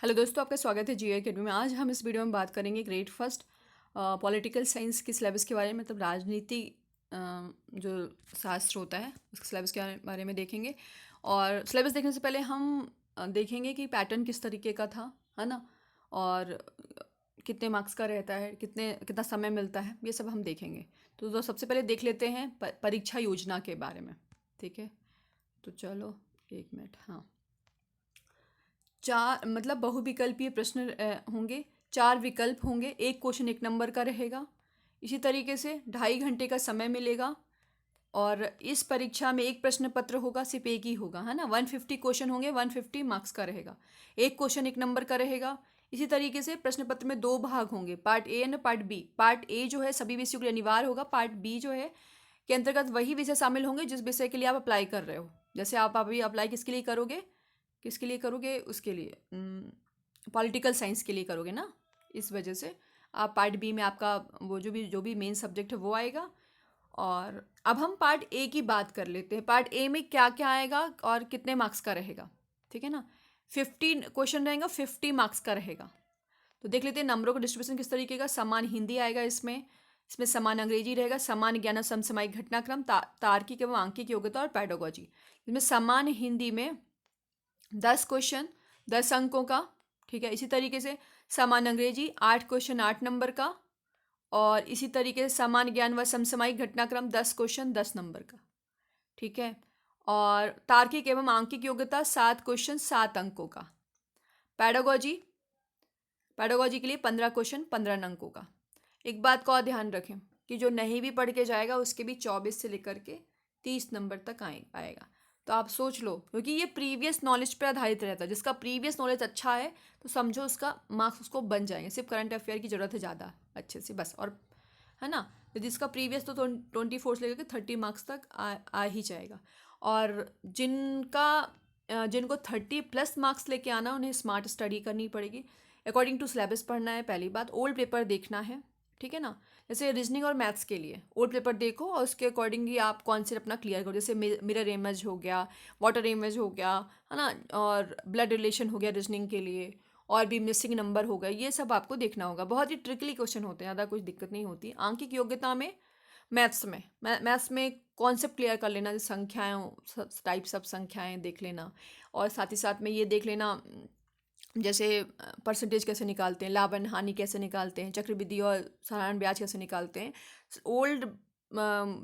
Hello दोस्तों, आपका स्वागत है जी अकेडमी में। आज हम इस वीडियो में बात करेंगे ग्रेड फर्स्ट पॉलिटिकल साइंस के सिलेबस के बारे में, मतलब राजनीति जो शास्त्र होता है उसके सिलेबस के बारे में देखेंगे। और सिलेबस देखने से पहले हम देखेंगे कि पैटर्न किस तरीके का था, है ना, और कितने मार्क्स का रहता है, कितना समय मिलता है, ये सब हम देखेंगे। तो सबसे पहले देख लेते हैं परीक्षा योजना के बारे में। ठीक है, तो चलो एक मिनट। हाँ, चार मतलब बहुविकल्पीय प्रश्न होंगे। चार विकल्प होंगे, एक क्वेश्चन एक नंबर का रहेगा। इसी तरीके से 2.5 घंटे का समय मिलेगा। और इस परीक्षा में एक प्रश्न पत्र होगा, सिर्फ एक ही होगा, है ना। 150 क्वेश्चन होंगे, 150 मार्क्स का रहेगा। एक क्वेश्चन एक नंबर का रहेगा। इसी तरीके से प्रश्न पत्र में दो भाग होंगे, part A and part B. Part A जो है सभी विषयों के लिए अनिवार्य होगा। पार्ट बी जो है के अंतर्गत वही विषय शामिल होंगे जिस विषय के लिए आप अप्लाई कर रहे हो। जैसे आप अभी अप्लाई किसके लिए करोगे, उसके लिए पॉलिटिकल साइंस के लिए करोगे ना। इस वजह से आप पार्ट बी में आपका वो जो भी मेन सब्जेक्ट है वो आएगा। और अब हम पार्ट ए की बात कर लेते हैं। पार्ट ए में क्या क्या आएगा और कितने मार्क्स का रहेगा। ठीक है ना, 15 क्वेश्चन रहेगा, 50 मार्क्स का रहेगा। तो देख लेते हैं नंबरों का डिस्ट्रीब्यूशन किस तरीके का। समान हिंदी आएगा इसमें समान अंग्रेजी रहेगा, समान ज्ञान और समसामयिक घटनाक्रम, तार्किक एवं आंकिक योग्यता और पैडागोजी। इसमें समान हिंदी में 10 क्वेश्चन 10 अंकों का। ठीक है, इसी तरीके से समान अंग्रेजी 8 क्वेश्चन 8 नंबर का। और इसी तरीके से समान ज्ञान व समसामयिक घटनाक्रम 10 क्वेश्चन 10 नंबर का। ठीक है, और तार्किक एवं आंकिक योग्यता 7 क्वेश्चन 7 अंकों का। पैडागोजी पैडागोजी के लिए 15 क्वेश्चन 15 अंकों का। एक बात का और ध्यान रखें कि जो नहीं भी पढ़ के जाएगा उसके भी 24 से लेकर के 30 नंबर तक आएगा। तो आप सोच लो, क्योंकि ये प्रीवियस नॉलेज पर आधारित रहता है। जिसका प्रीवियस नॉलेज अच्छा है तो समझो उसका मार्क्स उसको बन जाएंगे। सिर्फ करंट अफेयर की ज़रूरत है ज़्यादा अच्छे से, बस। और है ना, तो जिसका प्रीवियस तो 24 से लेकर के 30 मार्क्स तक आ ही जाएगा। और जिनको 30+ मार्क्स लेके आना, उन्हें स्मार्ट स्टडी करनी पड़ेगी। अकॉर्डिंग टू सिलेबस पढ़ना है। पहली बात, ओल्ड पेपर देखना है। ठीक है ना, जैसे रीजनिंग और मैथ्स के लिए ओल्ड पेपर देखो और उसके अकॉर्डिंग ही आप कॉन्सेप्ट अपना क्लियर करो। जैसे मिरर इमेज हो गया, वाटर इमेज हो गया, है ना, और ब्लड रिलेशन हो गया रीजनिंग के लिए, और भी मिसिंग नंबर हो गए, ये सब आपको देखना होगा। बहुत ही ट्रिकली क्वेश्चन होते हैं, ज़्यादा कुछ दिक्कत नहीं होती। आंकिक योग्यता में मैथ्स में कॉन्सेप्ट क्लियर कर लेना, जैसे संख्याएं, टाइप्स ऑफ संख्याएं देख लेना। और साथ ही साथ में ये देख लेना, जैसे परसेंटेज कैसे निकालते हैं, लाभ और हानि कैसे निकालते हैं, चक्रवृद्धि और साधारण ब्याज कैसे निकालते हैं। ओल्ड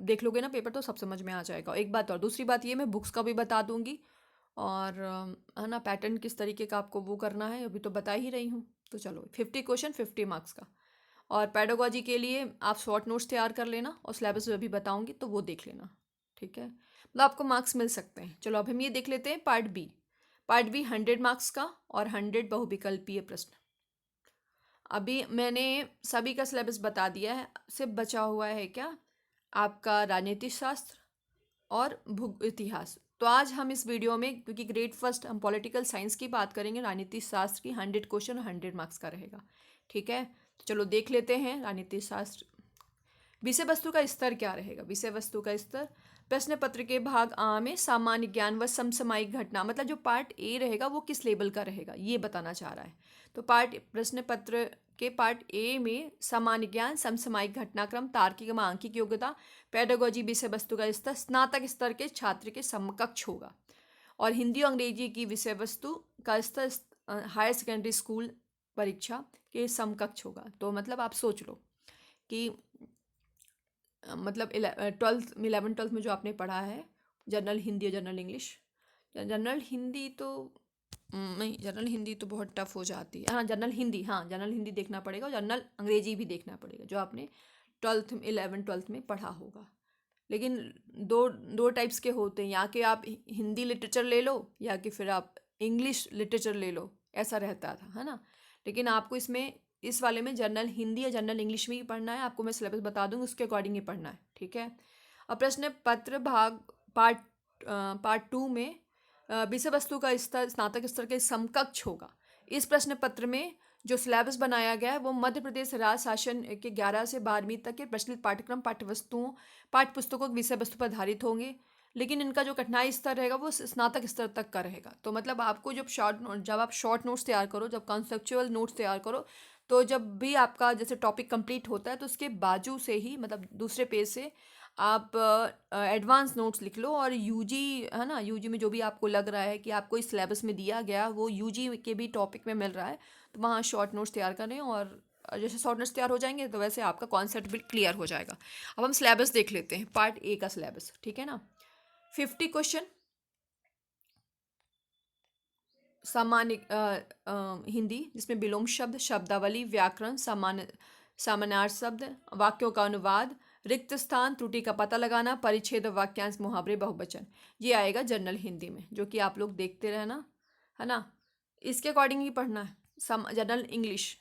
देख लोगे ना पेपर तो सब समझ में आ जाएगा। एक बात और, दूसरी बात ये, मैं बुक्स का भी बता दूंगी। और है ना, पैटर्न किस तरीके का आपको वो करना है अभी तो बता ही रही हूँ। तो चलो, 50 क्वेश्चन 50 मार्क्स का। और पैडागोजी के लिए आप शॉर्ट नोट्स तैयार कर लेना, और सिलेबस अभी बताऊंगी तो वो देख लेना। ठीक है, मतलब आपको मार्क्स मिल सकते हैं। चलो अब हम ये देख लेते हैं part B. Part B 100 marks का और 100 बहुविकल्पीय प्रश्न। अभी मैंने सभी का सिलेबस बता दिया है, सिर्फ बचा हुआ है क्या, आपका राजनीति शास्त्र और भू इतिहास। तो आज हम इस वीडियो में, क्योंकि ग्रेड फर्स्ट हम पॉलिटिकल साइंस की बात करेंगे, राजनीति शास्त्र की 100 क्वेश्चन और 100 मार्क्स का रहेगा। ठीक है, तो चलो देख लेते हैं राजनीति शास्त्र। विषय वस्तु का स्तर क्या रहेगा। विषय वस्तु का स्तर, प्रश्न पत्र के भाग आ में सामान्य ज्ञान व समसामयिक घटना, मतलब जो पार्ट ए रहेगा वो किस लेवल का रहेगा ये बताना चाह रहा है। तो प्रश्न पत्र के पार्ट ए में सामान्य ज्ञान, समसामयिक घटनाक्रम, तार्किक व आंकिक योग्यता, पेडागोजी विषय वस्तु का स्तर स्नातक स्तर के छात्र के समकक्ष होगा। और हिंदी और अंग्रेजी की विषय वस्तु का स्तर हायर सेकेंडरी स्कूल परीक्षा के समकक्ष होगा। तो मतलब आप सोच लो कि मतलब 11th 12th में जो आपने पढ़ा है, जनरल हिंदी और जनरल इंग्लिश। जनरल हिंदी तो नहीं, जनरल हिंदी तो बहुत टफ हो जाती है। हाँ, जनरल हिंदी देखना पड़ेगा, और जनरल अंग्रेजी भी देखना पड़ेगा, जो आपने 11th 12th में पढ़ा होगा। लेकिन दो दो टाइप्स के होते हैं, या कि आप हिंदी लिटरेचर ले लो या कि फिर आप इंग्लिश लिटरेचर ले लो, ऐसा रहता था, है ना। लेकिन आपको इस वाले में जनरल हिंदी या जनरल इंग्लिश में ही पढ़ना है। आपको मैं सिलेबस बता दूंगी, उसके अकॉर्डिंग ही पढ़ना है। ठीक है, अब प्रश्न पत्र भाग पार्ट पार्ट 2 में विषय वस्तु का स्तर स्नातक स्तर के समकक्ष होगा। इस प्रश्न पत्र में जो सिलेबस बनाया गया है वो मध्य प्रदेश राज्य शासन के 11 से 12वीं तक के प्रचलित पाठ्यक्रम पाठ्यपुस्तकों की विषय वस्तु पर आधारित होंगे। लेकिन इनका जो कठिनाई स्तर रहेगा वो स्नातक स्तर तक का रहेगा। तो मतलब आपको जब आप शॉर्ट नोट्स तैयार करो, जब कॉन्सेप्चुअल नोट्स तैयार करो, तो जब भी आपका जैसे टॉपिक कंप्लीट होता है तो उसके बाजू से ही मतलब दूसरे पेज से आप एडवांस नोट्स लिख लो। और यूजी है ना, यूजी में जो भी आपको लग रहा है कि आपको इस सिलेबस में दिया गया वो यूजी के भी टॉपिक में मिल रहा है, तो वहाँ शॉर्ट नोट्स तैयार करें। और जैसे शॉर्ट नोट्स तैयार हो जाएंगे तो वैसे आपका कॉन्सेप्ट भी क्लियर हो जाएगा। अब हम सिलेबस देख लेते हैं, पार्ट ए का सिलेबस, ठीक है ना। 50 क्वेश्चन सामान्य हिंदी, जिसमें विलोम शब्द, शब्दावली, व्याकरण, सामान्यार्थ शब्द, वाक्यों का अनुवाद, रिक्त स्थान, त्रुटि का पता लगाना, परिच्छेद, वाक्यांश, मुहावरे, बहुवचन, ये आएगा जनरल हिंदी में, जो कि आप लोग देखते रहना, है ना। इसके अकॉर्डिंग ही पढ़ना है। जनरल इंग्लिश,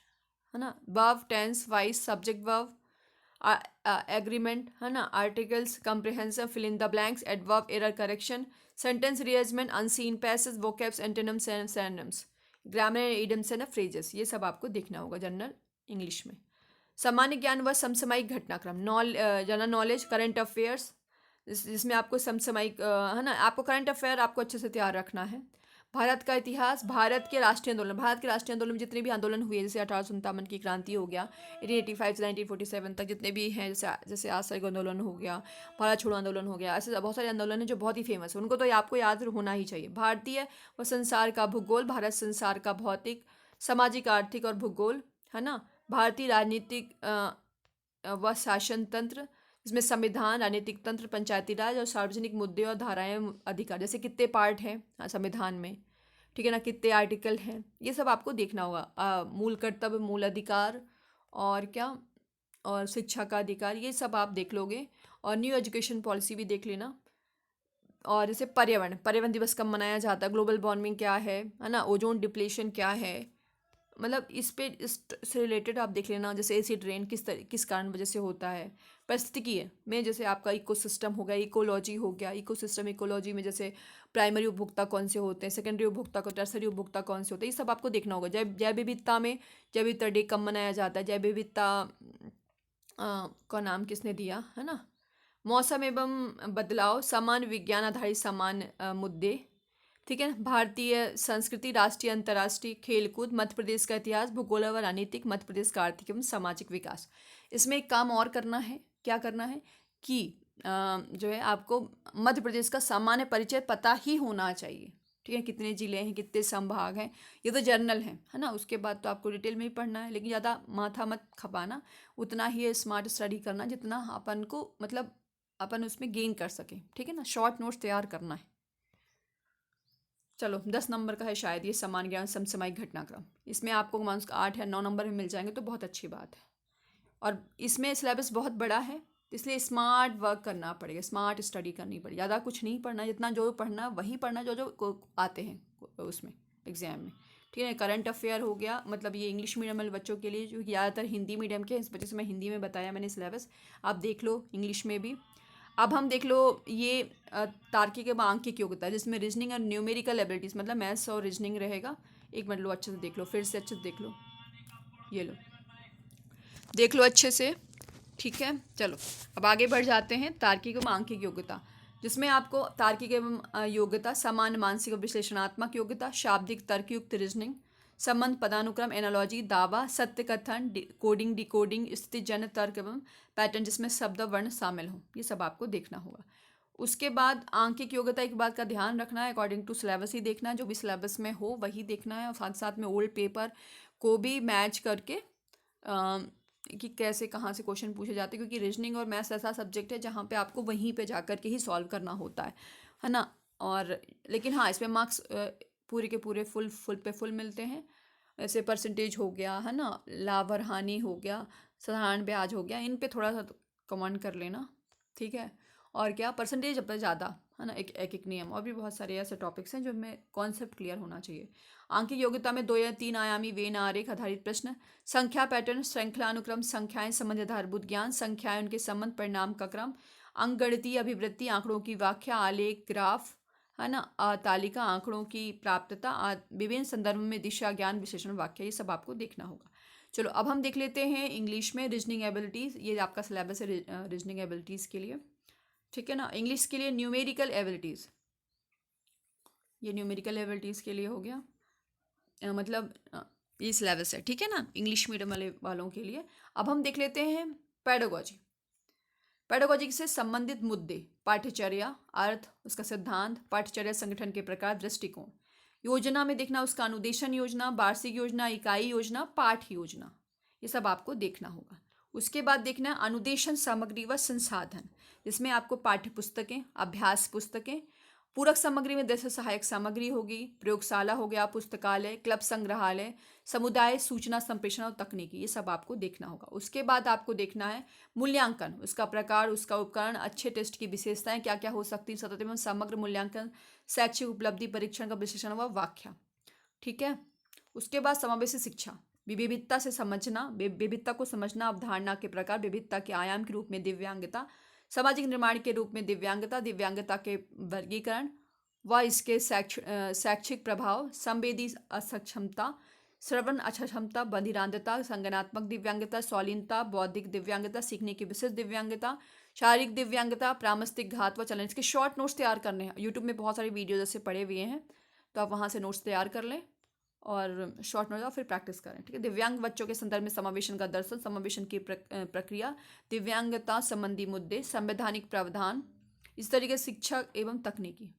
है ना, verb, tense, voice, subject, verb, agreement, है ना, articles, comprehensive, fill in the blanks, adverb, error correction, sentence rearrangement, unseen passage, vocabs, antonyms and synonyms, grammar, idioms and phrases, ये सब आपको देखना होगा जनरल इंग्लिश में। सामान्य ज्ञान व समसामयिक घटनाक्रम, जनरल नॉलेज, करंट अफेयर्स, जिसमें आपको समसामयिक है ना, आपको करंट अफेयर आपको अच्छे से तैयार रखना है। भारत का इतिहास, भारत के राष्ट्रीय आंदोलन, भारत के राष्ट्रीय आंदोलन में जितने भी आंदोलन हुए, जैसे 1857 की क्रांति हो गया, 1885 से 1947 तक जितने भी हैं, जैसे जैसे असहयोग आंदोलन हो गया, भारत छोड़ो आंदोलन हो गया, ऐसे बहुत सारे आंदोलन हैं जो बहुत ही फेमस है, उनको तो आपको याद होना ही चाहिए। भारतीय व संसार का भूगोल, भारत संसार का भौतिक, सामाजिक, आर्थिक और भूगोल, है ना। भारतीय राजनीतिक व शासन तंत्र, जिसमें संविधान, राजनीतिक तंत्र, पंचायती राज और सार्वजनिक मुद्दे और धाराएं, अधिकार, जैसे कितने पार्ट हैं संविधान में, ठीक है ना, कितने आर्टिकल हैं, ये सब आपको देखना होगा। मूल कर्तव्य, मूल अधिकार, और क्या, और शिक्षा का अधिकार, ये सब आप देख लोगे। और न्यू एजुकेशन पॉलिसी भी देख लेना। और जैसे पर्यावरण, पर्यावरण दिवस कब मनाया जाता है, ग्लोबल वार्मिंग क्या है ना, ओजोन डिप्लीशन क्या है, मतलब इस से रिलेटेड आप देख लेना। जैसे एसिड रेन किस कारण वजह से होता है। पारिस्थितिकी है में जैसे आपका इकोसिस्टम हो गया, इकोलॉजी हो गया, इकोसिस्टम इकोलॉजी में जैसे प्राइमरी उपभोक्ता कौन से होते हैं, सेकेंडरी उपभोक्ता को, टर्सरी उपभोक्ता कौन से होते हैं, ये सब आपको देखना होगा। जैव विविधता में जैव विविधता डे कब मनाया जाता है, जैव विविधता का नाम किसने दिया, है ना। मौसम एवं बदलाव, समान विज्ञान आधारित समान मुद्दे, ठीक है। भारतीय संस्कृति, राष्ट्रीय अंतर्राष्ट्रीय खेलकूद, मध्य प्रदेश का इतिहास, भूगोल व राजनीतिक, मध्य प्रदेश का आर्थिक एवं सामाजिक विकास। इसमें एक काम और करना है, क्या करना है कि जो है आपको मध्य प्रदेश का सामान्य परिचय पता ही होना चाहिए, ठीक है। कितने जिले हैं, कितने संभाग हैं, ये तो जर्नल है ना। उसके बाद तो आपको डिटेल में ही पढ़ना है, लेकिन ज़्यादा माथा मत खपाना, उतना ही स्मार्ट स्टडी करना जितना अपन को मतलब अपन उसमें गेन कर सकें, ठीक है ना। शॉर्ट नोट्स तैयार करना है। चलो 10 नंबर का है शायद ये, समान ज्ञान समसामयिक घटनाक्रम, इसमें आपको मार्क्स 8 या 9 नंबर में मिल जाएंगे, तो बहुत अच्छी बात है। और इसमें सिलेबस बहुत बड़ा है, इसलिए स्मार्ट वर्क करना पड़ेगा, स्मार्ट स्टडी करनी पड़ेगी। ज़्यादा कुछ नहीं पढ़ना, जितना जो पढ़ना वही पढ़ना जो जो आते हैं उसमें एग्जाम में, ठीक है। करंट अफेयर हो गया, मतलब ये इंग्लिश मीडियम वाले बच्चों के लिए, जो ज़्यादातर हिंदी मीडियम के, इस वजह से मैं हिंदी में बताया मैंने सिलेबस, आप देख लो इंग्लिश में भी। अब हम देख लो ये तार्किक एवं आंकिक योग्यता, जिसमें रीजनिंग और न्यूमेरिकल एबिलिटीज़, मतलब मैथ्स और रीजनिंग रहेगा। एक मिनट लो, अच्छे से देख लो, फिर से अच्छे से देख लो, ये लो देख लो अच्छे से, ठीक है। चलो अब आगे बढ़ जाते हैं। तार्किक एवं आंकिक योग्यता, जिसमें आपको तार्किक एवं योग्यता, सामान्य मानसिक और विश्लेषणात्मक योग्यता, शाब्दिक तर्कयुक्त रीजनिंग, संबंध, पदानुक्रम, एनालॉजी, दावा, सत्य कथन, कोडिंग, डिकोडिंग, स्थितिजन्य तर्क एवं पैटर्न, जिसमें शब्द वर्ण शामिल हो, ये सब आपको देखना होगा। उसके बाद आंकिक योग्यता, एक बात का ध्यान रखना है, अकॉर्डिंग टू सिलेबस ही देखना है, जो भी सिलेबस में हो वही देखना है। और साथ साथ में ओल्ड पेपर को भी मैच करके कि कैसे कहाँ से क्वेश्चन पूछे जाते हैं, क्योंकि रीजनिंग और मैथ्स ऐसा सब्जेक्ट है जहाँ पे आपको वहीं पे जा कर के ही सॉल्व करना होता है ना। और लेकिन हाँ, इसमें मार्क्स पूरे के पूरे फुल पे फुल मिलते हैं। ऐसे परसेंटेज हो गया, है ना, लाभ और हानि हो गया, साधारण ब्याज हो गया, इन पे थोड़ा सा कमेंट कर लेना, ठीक है। और क्या, परसेंटेज अब तक ज़्यादा, है ना, एक नियम, और भी बहुत सारे ऐसे टॉपिक्स हैं जो में कॉन्सेप्ट क्लियर होना चाहिए। आंकिक योग्यता में 2 या 3 आयामी वेन आरेख आधारित प्रश्न, संख्या पैटर्न, श्रृंखला अनुक्रम, संख्याएं, संबंध आधारभूत ज्ञान, संख्याएं, उनके संबंध, परिणाम का क्रम, अंकगणितीय अभिवृत्ति, आंकड़ों की व्याख्या, आलेख, ग्राफ, है ना, तालिका, आंकड़ों की प्राप्तता, विभिन्न संदर्भ में दिशा, ज्ञान, विशेषण, वाक्य, ये सब आपको देखना होगा। चलो अब हम देख लेते हैं इंग्लिश में रीजनिंग एबिलिटीज़, ये आपका सिलेबस है रीजनिंग एबिलिटीज़ के लिए, ठीक है ना। इंग्लिश के लिए न्यूमेरिकल एबिलिटीज़, ये न्यूमेरिकल एबिलिटीज़ के लिए हो गया, मतलब ये सिलेबस है, ठीक है ना, इंग्लिश मीडियम वालों के लिए। अब हम देख लेते हैं पेडागोजी। पेडागोजी से संबंधित मुद्दे, पाठ्यचर्या, अर्थ, उसका सिद्धांत, पाठ्यचर्या संगठन के प्रकार, दृष्टिकोण। योजना में देखना उसका अनुदेशन योजना, वार्षिक योजना, इकाई योजना, पाठ योजना, ये सब आपको देखना होगा। उसके बाद देखना है अनुदेशन सामग्री व संसाधन, जिसमें आपको पाठ्य पुस्तकें, अभ्यास पुस्तकें, पूरक सामग्री में जैसे सहायक सामग्री होगी, प्रयोगशाला हो गया, पुस्तकालय, क्लब संग्रहालय, समुदाय सूचना संप्रेषण और तकनीकी, ये सब आपको देखना होगा। उसके बाद आपको देखना है मूल्यांकन, उसका प्रकार, उसका उपकरण, अच्छे टेस्ट की विशेषताएं क्या क्या हो सकती हैं, सतत एवं समग्र मूल्यांकन, शैक्षिक उपलब्धि परीक्षण का विश्लेषण व व्याख्या, ठीक है। उसके बाद समावेशी शिक्षा, विविधता से समझना, विविधता को समझना, अवधारणा के प्रकार, विविधता के आयाम के रूप में दिव्यांगता, सामाजिक निर्माण के रूप में दिव्यांगता, दिव्यांगता के वर्गीकरण व इसके शैक्षिक प्रभाव, संवेदी असक्षमता, श्रवण अक्षमता, बधिरांधता, संज्ञानात्मक दिव्यांगता, स्वालीनता, बौद्धिक दिव्यांगता, सीखने की विशिष्ट दिव्यांगता, शारीरिक दिव्यांगता, प्रामस्तिक घात व चलन। इसके शॉर्ट नोट्स तैयार करने हैं, यूट्यूब में बहुत सारे वीडियोज ऐसे पड़े हुए हैं, तो आप वहाँ से नोट्स तैयार कर लें और शॉर्ट नोट और फिर प्रैक्टिस करें, ठीक है। दिव्यांग बच्चों के संदर्भ में समावेशन का दर्शन, समावेशन की प्रक्रिया, दिव्यांगता संबंधी मुद्दे, संवैधानिक प्रावधान, इस तरीके से शिक्षा एवं तकनीकी।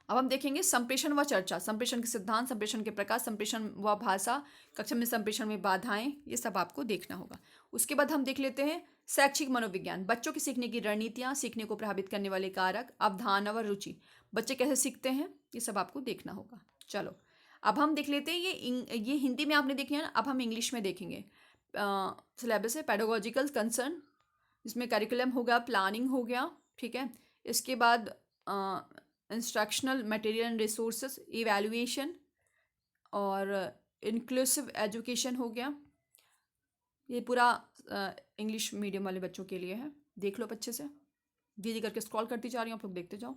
अब हम देखेंगे संप्रेषण व चर्चा, संप्रेषण के सिद्धांत, संप्रेषण के प्रकार, संप्रेषण व भाषा, कक्षा में संप्रेषण में बाधाएं, ये सब आपको देखना होगा। उसके बाद हम देख लेते हैं शैक्षिक मनोविज्ञान, बच्चों की सीखने की रणनीतियाँ, सीखने को प्रभावित करने वाले कारक, अवधारणा व रुचि, बच्चे कैसे सीखते हैं, ये सब आपको देखना होगा। चलो अब हम देख लेते हैं, ये हिंदी में आपने देखे हैं ना, अब हम इंग्लिश में देखेंगे। सिलेबस है पेडागोजिकल कंसर्न, इसमें करिकुलम हो गया, प्लानिंग हो गया, ठीक है। इसके बाद instructional material and resources, evaluation और इंक्लूसिव एजुकेशन हो गया। ये पूरा इंग्लिश मीडियम वाले बच्चों के लिए है, देख लो अच्छे से, धीरे करके स्क्रॉल करती जा रही हूँ, आप लोग देखते जाओ,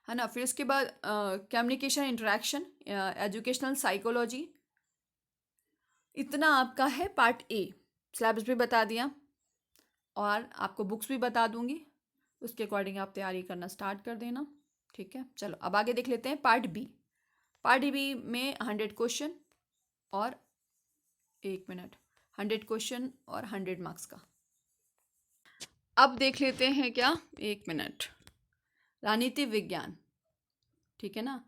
है ना। फिर उसके बाद कम्युनिकेशन इंटरेक्शन, एजुकेशनल साइकोलॉजी, इतना आपका है पार्ट ए। सिलेबस भी बता दिया और आपको बुक्स भी बता दूंगी, उसके अकॉर्डिंग आप तैयारी करना स्टार्ट कर देना, ठीक है। चलो अब आगे देख लेते हैं पार्ट बी। पार्ट बी में 100 क्वेश्चन और 1 मिनट, 100 क्वेश्चन और 100 मार्क्स का। अब देख लेते हैं क्या, 1 मिनट, राजनीति विज्ञान, ठीक है ना,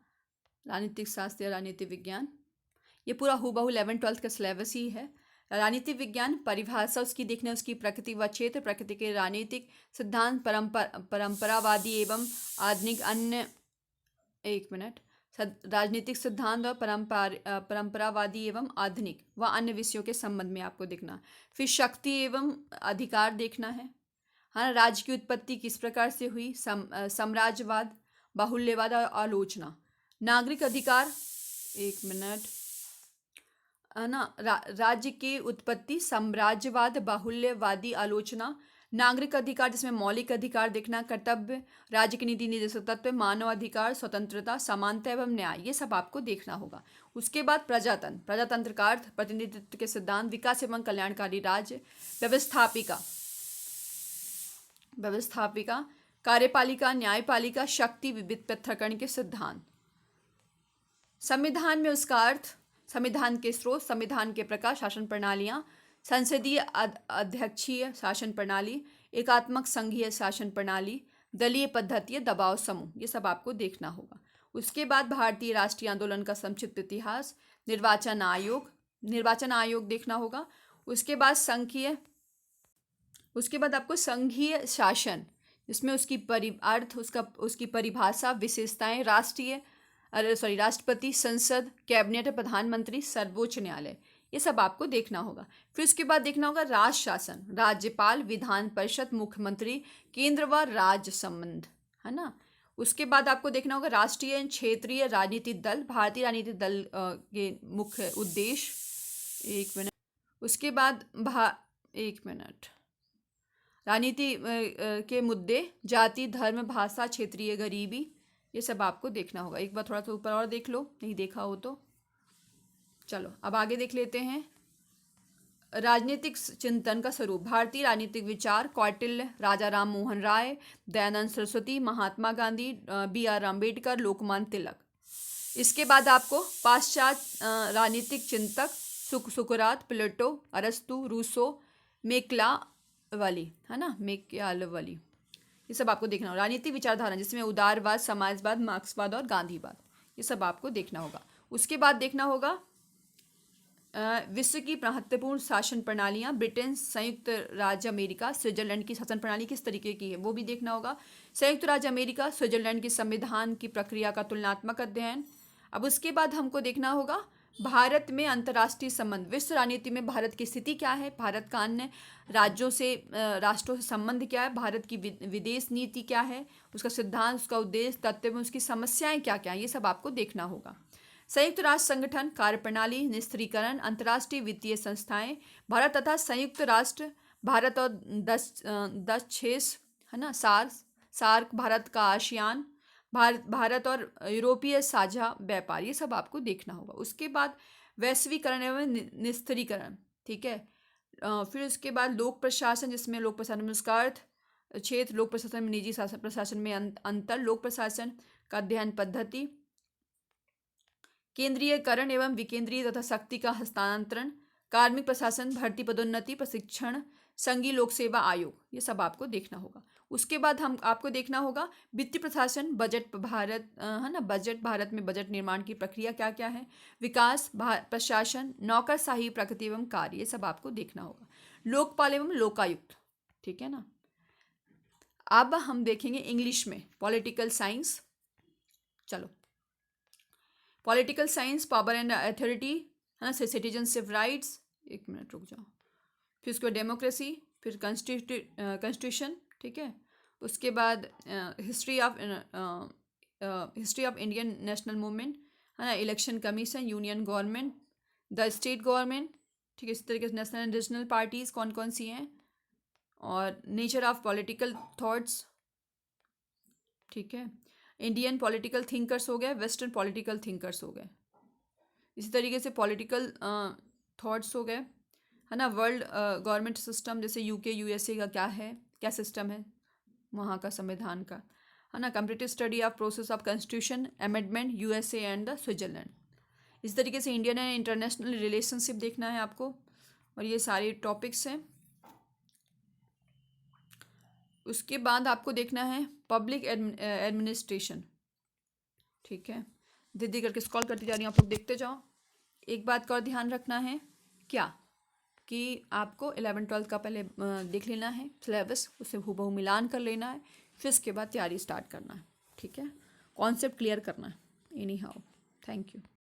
राजनीतिक शास्त्र या राजनीति विज्ञान, ये पूरा हूबहू 11वीं-12वीं का सिलेबस ही है। राजनीतिक विज्ञान, परिभाषा उसकी देखना, उसकी प्रकृति व क्षेत्र, प्रकृति के राजनीतिक सिद्धांत, परंपरावादी एवं आधुनिक अन्य, 1 मिनट, राजनीतिक सिद्धांत और परंपरावादी एवं आधुनिक व अन्य विषयों के संबंध में आपको देखना। फिर शक्ति एवं अधिकार देखना है, हाँ, राज्य की उत्पत्ति किस प्रकार से हुई, साम्राज्यवाद, बाहुल्यवाद और आलोचना, नागरिक अधिकार, 1 मिनट, है ना, राज्य की उत्पत्ति, साम्राज्यवाद, बाहुल्यवादी आलोचना, नागरिक अधिकार जिसमें मौलिक अधिकार देखना, कर्तव्य, राज्य की नीति निर्देशक तत्व, मानव अधिकार, स्वतंत्रता, समानता एवं न्याय, ये सब आपको देखना होगा। उसके बाद प्रजातंत्र, प्रजातंत्र का अर्थ, प्रतिनिधित्व के सिद्धांत, विकास एवं कल्याणकारी राज्य, व्यवस्थापिका, कार्यपालिका, न्यायपालिका, शक्ति, विविध पृथक्करण के सिद्धांत, संविधान में उसका अर्थ, संविधान के स्रोत, संविधान के प्रकार, शासन प्रणालियाँ, संसदीय अध्यक्षीय शासन प्रणाली, एकात्मक संघीय शासन प्रणाली, दलीय पद्धति, दबाव समूह, ये सब आपको देखना होगा। उसके बाद भारतीय राष्ट्रीय आंदोलन का संक्षिप्त इतिहास, निर्वाचन आयोग देखना होगा। उसके बाद आपको संघीय शासन, जिसमें उसकी उसकी परिभाषा, विशेषताएं, राष्ट्रपति, संसद, कैबिनेट, प्रधानमंत्री, सर्वोच्च न्यायालय, ये सब आपको देखना होगा। फिर उसके बाद देखना होगा राज शासन, राज्यपाल, विधान परिषद, मुख्यमंत्री, केंद्र व राज्य संबंध, है ना। उसके बाद आपको देखना होगा राष्ट्रीय क्षेत्रीय राजनीतिक दल, भारतीय राजनीतिक दल के मुख्य उद्देश्य, 1 मिनट। उसके बाद 1 मिनट, राजनीति के मुद्दे, जाति, धर्म, भाषा, क्षेत्रीय गरीबी, ये सब आपको देखना होगा। एक बार थोड़ा सा ऊपर और देख लो, नहीं देखा हो तो। चलो अब आगे देख लेते हैं राजनीतिक चिंतन का स्वरूप, भारतीय राजनीतिक विचार, कौटिल्य, राजा राम मोहन राय, दयानंद सरस्वती, महात्मा गांधी, B.R. अम्बेडकर, लोकमान्य तिलक। इसके बाद आपको पाश्चात्य राजनीतिक चिंतक, सुकरात, प्लेटो, अरस्तु, रूसो, मेकियावेली, है ना, मेकियावेली, ये सब आपको देखना होगा। राजनीतिक विचारधारा जिसमें उदारवाद, समाजवाद, मार्क्सवाद और गांधीवाद, ये सब आपको देखना होगा। उसके बाद देखना होगा विश्व की महत्वपूर्ण शासन प्रणालियाँ, ब्रिटेन, संयुक्त राज्य अमेरिका, स्विट्जरलैंड की शासन प्रणाली किस तरीके की है वो भी देखना होगा। संयुक्त राज्य अमेरिका, स्विट्जरलैंड की संविधान की प्रक्रिया का तुलनात्मक अध्ययन। अब उसके बाद हमको देखना होगा भारत में अंतर्राष्ट्रीय संबंध, विश्व राजनीति में भारत की स्थिति क्या है, भारत का अन्य राज्यों से राष्ट्रों से संबंध क्या है, भारत की विदेश नीति क्या है, उसका सिद्धांत, उसका उद्देश्य, तत्व में उसकी समस्याएं क्या क्या हैं, ये सब आपको देखना होगा। संयुक्त राष्ट्र संगठन, कार्यप्रणाली, निस्त्रीकरण, अंतर्राष्ट्रीय वित्तीय संस्थाएं, भारत तथा संयुक्त राष्ट्र, भारत और 10 है ना, सार्क, भारत का आसियान, भारत और यूरोपीय साझा व्यापार, ये सब आपको देखना होगा। उसके बाद वैश्वीकरण एवं निस्त्रीकरण, ठीक है। फिर उसके बाद लोक प्रशासन, जिसमें लोक प्रशासन में उसका अर्थ, क्षेत्र, लोक प्रशासन में निजी प्रशासन में अंतर, लोक प्रशासन का अध्ययन पद्धति, केंद्रीयकरण एवं विकेंद्रीय तथा शक्ति का हस्तांतरण, कार्मिक प्रशासन, भर्ती, पदोन्नति, प्रशिक्षण, संघीय लोक सेवा आयोग, ये सब आपको देखना होगा। उसके बाद हम आपको देखना होगा वित्तीय प्रशासन, बजट भारत, है ना, बजट भारत में बजट निर्माण की प्रक्रिया क्या क्या है, विकास, प्रशासन, नौकरशाही, प्रकृति एवं कार्य, ये सब आपको देखना होगा। लोकपाल एवं लोकायुक्त, ठीक है ना। अब हम देखेंगे इंग्लिश में पॉलिटिकल साइंस। चलो, political science, power and authority, है ना, सिटीजनशिप राइट्स, एक मिनट रुक जाओ, फिर उसके बाद डेमोक्रेसी, फिर कॉन्स्टिट्यूशन, ठीक है। उसके बाद history of Indian national movement, है ना, election commission, union government, the state government, ठीक है। इस तरीके से नेशनल एंड रीजनल पार्टीज कौन कौन सी हैं, और नेचर ऑफ पॉलिटिकल थॉट्स, ठीक है। इंडियन पॉलिटिकल थिंकर्स हो गए, वेस्टर्न पॉलिटिकल थिंकर्स हो गए। इसी तरीके से पॉलिटिकल थॉट्स हो गए, है ना। वर्ल्ड गवर्नमेंट सिस्टम, जैसे UK USA का क्या सिस्टम है वहाँ का संविधान का, है ना। Complete study of process of constitution amendment, USA and the Switzerland. इस तरीके से इंडियन एंड इंटरनेशनल रिलेशनशिप देखना है आपको, और ये सारे टॉपिक्स हैं। उसके बाद आपको देखना है पब्लिक एडमिनिस्ट्रेशन, ठीक है। दीदी करके स्क्रॉल करती जा रही हूँ, आप लोग देखते जाओ। एक बात का और ध्यान रखना है क्या, कि आपको 11-12 का पहले देख लेना है सिलेबस, उसे हूबहू मिलान कर लेना है, फिर उसके बाद तैयारी स्टार्ट करना है, ठीक है। कॉन्सेप्ट क्लियर करना है। Any how, thank you.